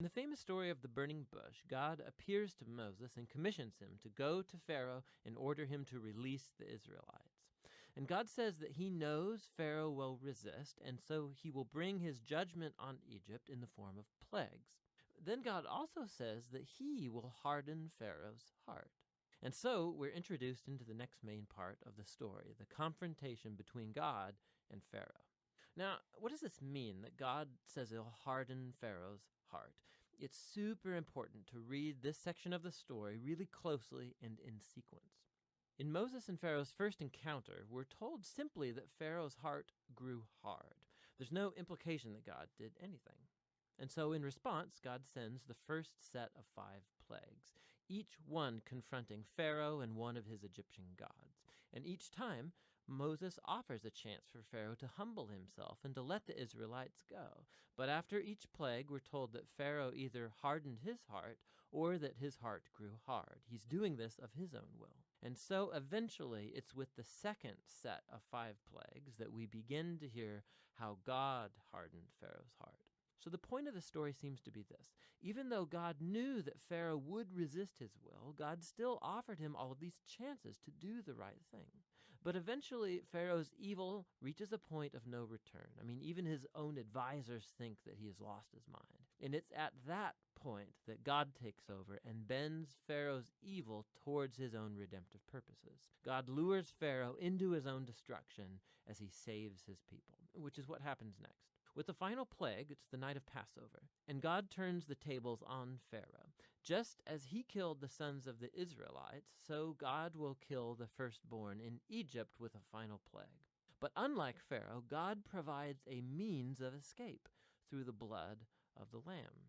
In the famous story of the burning bush, God appears to Moses and commissions him to go to Pharaoh and order him to release the Israelites. And God says that he knows Pharaoh will resist, and so he will bring his judgment on Egypt in the form of plagues. Then God also says that he will harden Pharaoh's heart. And so we're introduced into the next main part of the story, the confrontation between God and Pharaoh. Now, what does this mean that God says he'll harden Pharaoh's heart? It's super important to read this section of the story really closely and in sequence. In Moses and Pharaoh's first encounter, we're told simply that Pharaoh's heart grew hard. There's no implication that God did anything. And so in response, God sends the first set of 5 plagues, each one confronting Pharaoh and one of his Egyptian gods. And each time, Moses offers a chance for Pharaoh to humble himself and to let the Israelites go. But after each plague, we're told that Pharaoh either hardened his heart or that his heart grew hard. He's doing this of his own will. And so eventually, it's with the second set of 5 plagues that we begin to hear how God hardened Pharaoh's heart. So the point of the story seems to be this. Even though God knew that Pharaoh would resist his will, God still offered him all of these chances to do the right thing. But eventually, Pharaoh's evil reaches a point of no return. I mean, even his own advisors think that he has lost his mind. And it's at that point that God takes over and bends Pharaoh's evil towards his own redemptive purposes. God lures Pharaoh into his own destruction as he saves his people, which is what happens next. With the final plague, it's the night of Passover, and God turns the tables on Pharaoh. Just as he killed the sons of the Israelites, so God will kill the firstborn in Egypt with a final plague. But unlike Pharaoh, God provides a means of escape through the blood of the Lamb.